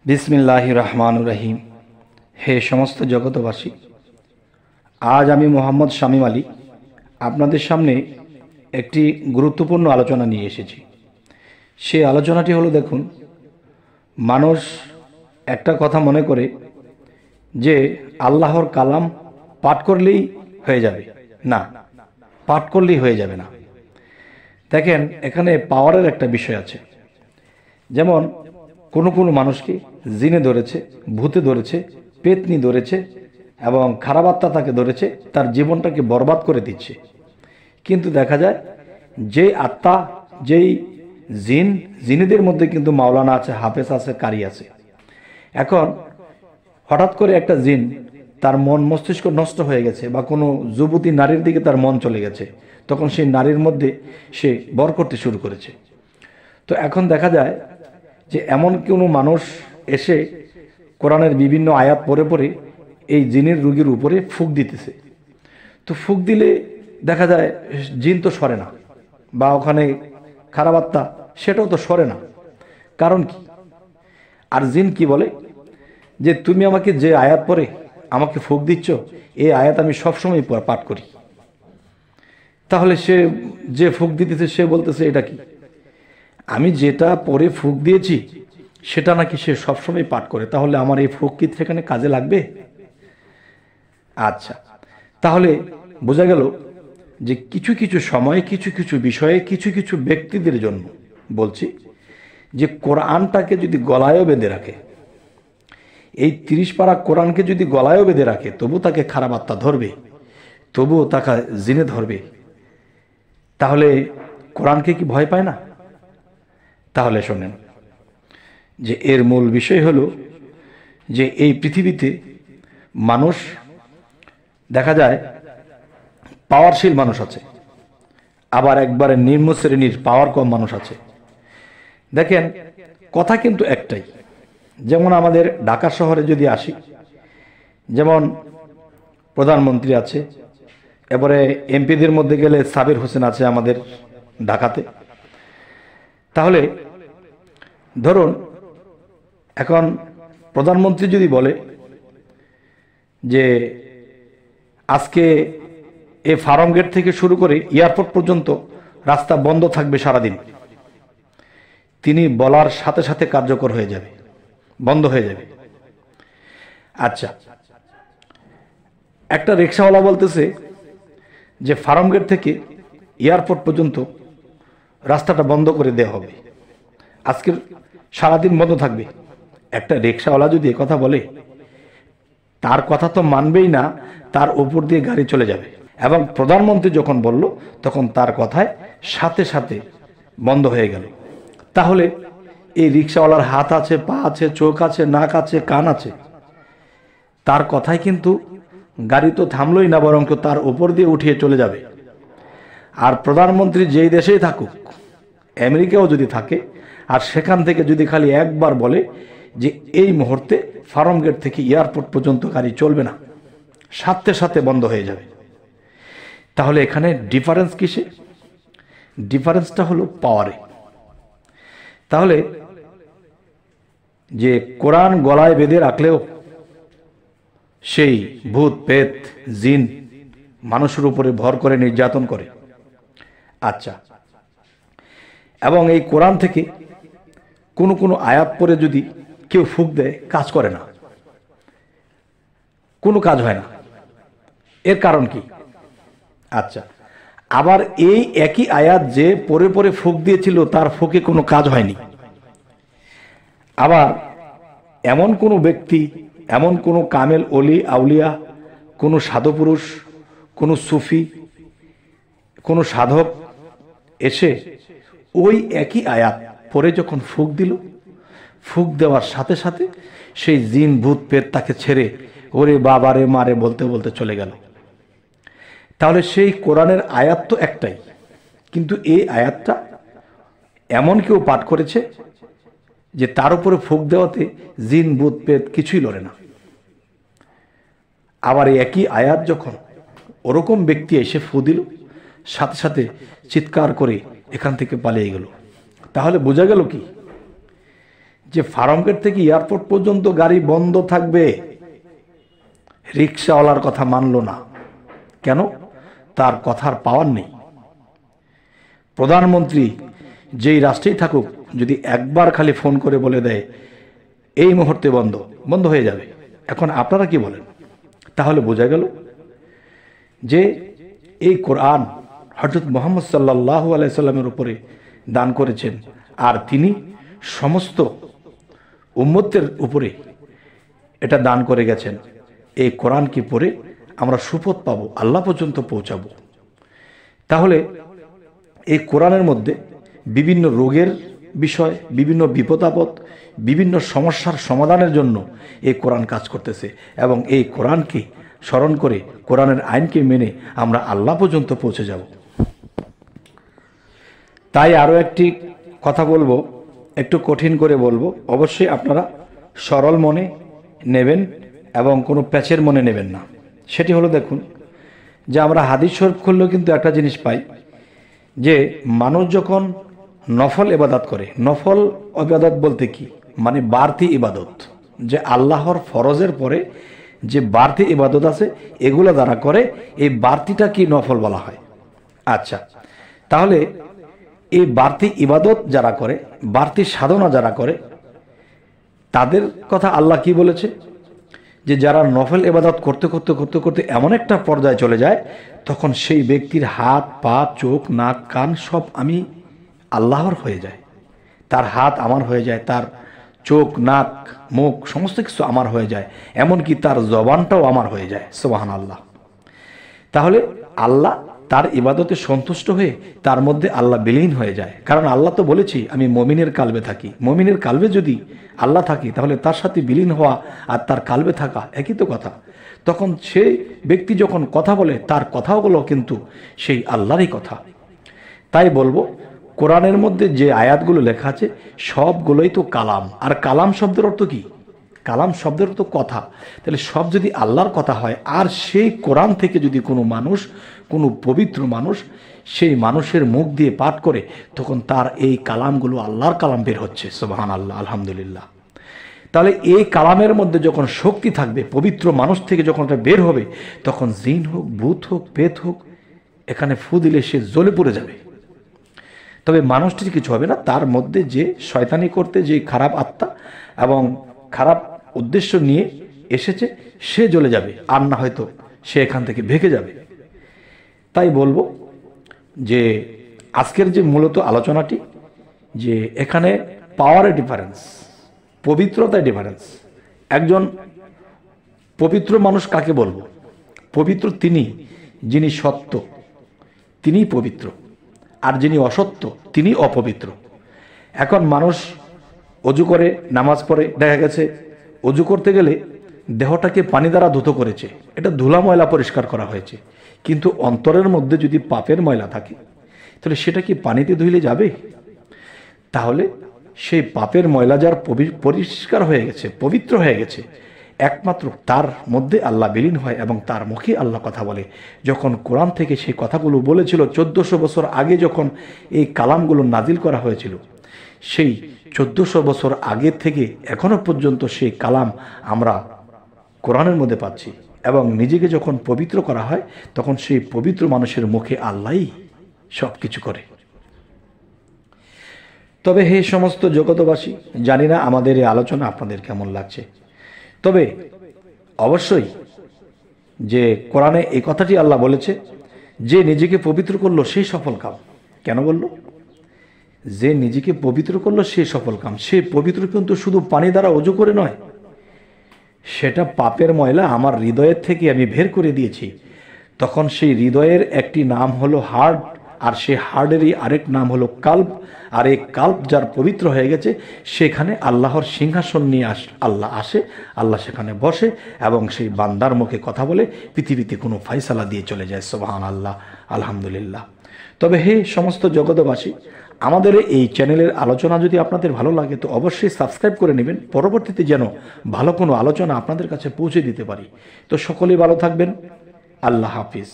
बिस्मिल्लाहिर रहमानिर रहीम। हे समस्त जगतबासी, आज आमी मोहम्मद शामीम आली आपनादेर सामने एकटी गुरुत्वपूर्ण आलोचना निये एसेछि। सेई आलोचनाटी हलो, देखुन, मानुष एकटा कथा मने करे जे आल्लाहर कालाम पाठ करलेई हये जाबे। ना, पाठ करलेई हये जाबे ना। देखें, एखाने पावारेर एकटा विषय आछे। जेमन कोनो कोनो मानुषके जिने धरेছে, भूते धरेছে, पेतनी धरेছে এবং খারাপ আত্মা তাকে ধরেছে, তার জীবনটাকে বরবাদ করে দিচ্ছে। কিন্তু দেখা যায় যে আত্মা, যেই জিনেদের মধ্যে কিন্তু মাওলানা আছে, হাফেজ আছে, কারি আছে। এখন হঠাৎ করে একটা জিন, তার মন মস্তিষ্ক নষ্ট হয়ে গেছে বা কোনো যুবতী নারীর দিকে তার মন চলে গেছে, তখন সেই নারীর মধ্যে সে বর করতে শুরু করেছে। তো এখন দেখা যায় যে এমন কোনো মানুষ এসে কোরআনের বিভিন্ন আয়াত পড়ে পড়ে এই জিনের রোগীর উপরে ফুঁক দিতেছে। তো ফুঁক দিলে দেখা যায় জিন তো সরে না, বা ওখানে খারাপ আত্মা সেটাও তো সরে না। কারণ কি? আর জিন কি বলে যে তুমি আমাকে যে আয়াত পড়ে আমাকে ফুঁক দিচ্ছ, এই আয়াত আমি সবসময় পাঠ করি। তাহলে সে যে ফুঁক দিতেছে সে বলতেছে এটা কি? আমি যেটা পড়ে ফুঁক দিয়েছি সেটা নাকি সে সবসময় পাঠ করে। তাহলে আমার এই ফুঁক কি সেখানে কাজে লাগবে? আচ্ছা, তাহলে বোঝা গেল যে কিছু কিছু সময়ে কিছু কিছু বিষয়ে কিছু কিছু ব্যক্তিদের জন্য বলছি যে কোরআনটাকে যদি গলায়ও বেঁধে রাখে, এই 30 পারা কোরআনকে যদি গলায়ও বেঁধে রাখে, তবু তাকে খারাপ আত্মা ধরবে, তবুও তাকে জিনে ধরবে। তাহলে কোরআনকে কি ভয় পায় না? তাহলে শোনেন যে এর মূল বিষয় হলো যে এই পৃথিবীতে মানুষ দেখা যায় পাওয়ারশীল মানুষ আছে, আবার একবারে নিম্ন শ্রেণীর পাওয়ার কম মানুষ আছে। দেখেন, কথা কিন্তু একটাই। যেমন আমাদের ঢাকা শহরে যদি আসি, যেমন প্রধানমন্ত্রী আছে, এবারে এমপিদের মধ্যে গেলে সাবির হোসেন আছে আমাদের ঢাকাতে। তাহলে ধরুন, এখন প্রধানমন্ত্রী যদি বলে যে আজকে এই ফার্ম গেট থেকে শুরু করে এয়ারপোর্ট পর্যন্ত রাস্তা বন্ধ থাকবে সারাদিন, তিনি বলার সাথে সাথে কার্যকর হয়ে যাবে, বন্ধ হয়ে যাবে। আচ্ছা, একটা রিক্সাওয়ালা বলতেছে যে ফার্ম গেট থেকে এয়ারপোর্ট পর্যন্ত রাস্তাটা বন্ধ করে দেওয়া হবে, আজকের সারাদিন বন্ধ থাকবে। একটা রিক্সাওয়ালা যদি কথা বলে, তার কথা তো মানবেই না, তার উপর দিয়ে গাড়ি চলে যাবে। এবং প্রধানমন্ত্রী যখন বলল, তখন তার কথায় সাথে সাথে বন্ধ হয়ে গেল। তাহলে এই রিক্সাওয়ালার হাত আছে, পা আছে, চোখ আছে, নাক আছে, কান আছে, তার কথায় কিন্তু গাড়ি তো থামলই না, বরং তার উপর দিয়ে উঠিয়ে চলে যাবে। আর প্রধানমন্ত্রী যেই দেশেই থাকুক, আমেরিকাও যদি থাকে, আর সেখান থেকে যদি খালি একবার বলে যে এই মুহূর্তে ফার্ম গেট থেকে এয়ারপোর্ট পর্যন্ত গাড়ি চলবে না, সাথে সাথে বন্ধ হয়ে যাবে। তাহলে এখানে ডিফারেন্স কিসে? ডিফারেন্সটা হলো পাওয়ারে। তাহলে যে কোরআন গলায় বেঁধে রাখলেও সেই ভূত পেত জিন মানুষের উপরে ভর করে নির্যাতন করে। আচ্ছা, এবং এই কোরআন থেকে কোনো কোনো আয়াত পড়ে যদি কেউ ফুঁক দেয়, কাজ করে না, কোনো কাজ হয় না। এর কারণ কি? আচ্ছা, আবার এই একই আয়াত যে পরে পরে ফুঁক দিয়েছিল, তার ফুঁকে কোনো কাজ হয়নি। আবার এমন কোনো ব্যক্তি, এমন কোনো কামেল অলি আউলিয়া, কোনো সাধু পুরুষ, কোনো সুফি, কোনো সাধক এসে ওই একই আয়াত পরে যখন ফুঁক দিল, ফুঁক দেওয়ার সাথে সাথে সেই জিন ভূত পেট তাকে ছেড়ে ওরে বাবারে মারে বলতে বলতে চলে গেল। তাহলে সেই কোরআনের আয়াত তো একটাই, কিন্তু এই আয়াতটা এমন কেউ পাঠ করেছে যে তার উপরে ফুঁক দেওয়াতে জিন ভূত পেট কিছুই লড়ে না। আবার এই একই আয়াত যখন ওরকম ব্যক্তি এসে ফু দিল, সাথে সাথে চিৎকার করে এখান থেকে পালিয়ে গেল। তাহলে বোঝা গেল কি যে ফার্মগেট থেকে এয়ারপোর্ট পর্যন্ত গাড়ি বন্ধ থাকবে, রিক্সাওয়ালার কথা মানল না। কেন? তার কথার পাওয়ার নেই। প্রধানমন্ত্রী যেই রাষ্ট্রেই থাকুক, যদি একবার খালি ফোন করে বলে দেয় এই মুহূর্তে বন্ধ, বন্ধ হয়ে যাবে। এখন আপনারা কি বলেন? তাহলে বোঝা গেল যে এই কোরআন হযরত মুহাম্মদ সাল্লাল্লাহু আলাইহি সাল্লামের উপরে দান করেছেন, আর তিনি সমস্ত উম্মতের উপরে এটা দান করে গেছেন। এই কোরআনকে পড়ে আমরা সুপথ পাবো, আল্লাহ পর্যন্ত পৌঁছাবো। তাহলে এই কোরআনের মধ্যে বিভিন্ন রোগের বিষয়, বিভিন্ন বিপদ আপদ, বিভিন্ন সমস্যার সমাধানের জন্য এই কোরআন কাজ করতেছে, এবং এই কোরআনকে স্মরণ করে কোরআনের আইনকে মেনে আমরা আল্লাহ পর্যন্ত পৌঁছে যাব। তাই আরও একটি কথা বলবো, একটু কঠিন করে বলবো, অবশ্যই আপনারা সরল মনে নেবেন এবং কোনো প্যাচের মনে নেবেন না। সেটি হলো, দেখুন যে আমরা হাদিস শরীফ খুললেও কিন্তু একটা জিনিস পাই যে মানুষ যখন নফল ইবাদত করে, নফল ইবাদত বলতে কি মানে বাড়তি ইবাদত, যে আল্লাহর ফরজের পরে যে বাড়তি ইবাদত আছে এগুলো যারা করে, এই বাড়তিটা কি নফল বলা হয়। আচ্ছা, তাহলে এই বাড়তি ইবাদত যারা করে, বাড়তি সাধনা যারা করে, তাদের কথা আল্লাহ কি বলেছে? যে যারা নফল ইবাদত করতে করতে করতে করতে এমন একটা পর্যায়ে চলে যায়, তখন সেই ব্যক্তির হাত পা চোখ নাক কান সব আমি আল্লাহর হয়ে যায়। তার হাত আমার হয়ে যায়, তার চোখ নাক মুখ সমস্ত কিছু আমার হয়ে যায়, এমনকি তার জবানটাও আমার হয়ে যায়। সুবহানাল্লাহ। তাহলে আল্লাহ তার ইবাদতে সন্তুষ্ট হয়ে তার মধ্যে আল্লাহ বিলীন হয়ে যায়। কারণ আল্লাহ তো বলেছি আমি মমিনের কালবে থাকি। মমিনের কালবে যদি আল্লাহ থাকি, তাহলে তার সাথে বিলীন হওয়া আর তার কালবে থাকা একই তো কথা। তখন সেই ব্যক্তি যখন কথা বলে, তার কথাগুলো কিন্তু সেই আল্লাহরই কথা। তাই বলবো, কোরআনের মধ্যে যে আয়াতগুলো লেখা আছে সবগুলোই তো কালাম। আর কালাম শব্দের অর্থ কি? কালাম শব্দের অর্থ কথা। তাহলে সব যদি আল্লাহর কথা হয়, আর সেই কোরআন থেকে যদি কোনো মানুষ, কোনো পবিত্র মানুষ সেই মানুষের মুখ দিয়ে পাঠ করে, তখন তার এই কালামগুলো আল্লাহর কালাম বের হচ্ছে। সুবহানাল্লাহ, আলহামদুলিল্লাহ। তাহলে এই কালামের মধ্যে যখন শক্তি থাকবে, পবিত্র মানুষ থেকে যখন এটা বের হবে, তখন জিন হোক, ভূত হোক, প্রেত হোক, এখানে ফু দিলে সে জ্বলে পড়ে যাবে। তবে মানুষটির কিছু হবে না, তার মধ্যে যে শয়তানি করতে যে খারাপ আত্মা এবং খারাপ উদ্দেশ্য নিয়ে এসেছে, সে জ্বলে যাবে, আর না হয়তো সে এখান থেকে ভেগে যাবে। তাই বলবো যে আজকের যে মূলত আলোচনাটি, যে এখানে পাওয়ারের ডিফারেন্স, পবিত্রতার ডিফারেন্স। একজন পবিত্র মানুষ কাকে বলবো? পবিত্র তিনি যিনি সত্য, তিনিই পবিত্র, আর যিনি অসত্য তিনি অপবিত্র। এখন মানুষ অজু করে, নামাজ পড়ে, দেখা গেছে অজু করতে গেলে দেহটাকে পানি দ্বারা ধুত করেছে, এটা ধুলা ময়লা পরিষ্কার করা হয়েছে, কিন্তু অন্তরের মধ্যে যদি পাপের ময়লা থাকে, তাহলে সেটা কি পানিতে ধুইলে যাবে? তাহলে সেই পাপের ময়লা যার পরিষ্কার হয়ে গেছে, পবিত্র হয়ে গেছে, একমাত্র তার মধ্যে আল্লাহ বিলীন হয় এবং তার মুখে আল্লাহ কথা বলে। যখন কোরআন থেকে সেই কথাগুলো বলেছিল 1400 বছর আগে, যখন এই কালামগুলো নাজিল করা হয়েছিল, সেই 1400 বছর আগে থেকে এখনো পর্যন্ত সেই কালাম আমরা কোরআনের মধ্যে পাচ্ছি। এবং নিজেকে যখন পবিত্র করা হয়, তখন সেই পবিত্র মানুষের মুখে আল্লাহই সব কিছু করে। তবে হে সমস্ত জগতবাসী, জানি না আমাদের এই আলোচনা আপনাদের কেমন লাগছে, তবে অবশ্যই যে কোরআনে এই কথাটি আল্লাহ বলেছে যে নিজেকে পবিত্র করলো সেই সফল কাম। কেন বলল? যে নিজেকে পবিত্র করলো সেই সফল কাম। সে পবিত্র কিন্তু শুধু পানি দ্বারা অজু করে নয়, সেটা পাপের ময়লা আমার হৃদয়ের থেকে আমি বের করে দিয়েছি। তখন সেই হৃদয়ের একটি নাম হলো হার্ট, আর সেই হার্টেরই আরেক নাম হলো কাল্ব। আর এই কাল্ব যার পবিত্র হয়ে গেছে, সেখানে আল্লাহর সিংহাসন নিয়ে আল্লাহ আসে, আল্লাহ সেখানে বসে এবং সেই বান্দার মুখে কথা বলে পৃথিবীতে কোনো ফাইসালা দিয়ে চলে যায়। সুবহানাল্লাহ, আলহামদুলিল্লাহ। তবে হে সমস্ত জগতবাসী, আমাদের এই চ্যানেলের আলোচনা যদি আপনাদের ভালো লাগে, তো অবশ্যই সাবস্ক্রাইব করে নেবেন, পরবর্তীতে যেন ভালো কোনো আলোচনা আপনাদের কাছে পৌঁছে দিতে পারি। তো সকলেই ভালো থাকবেন। আল্লাহ হাফিজ।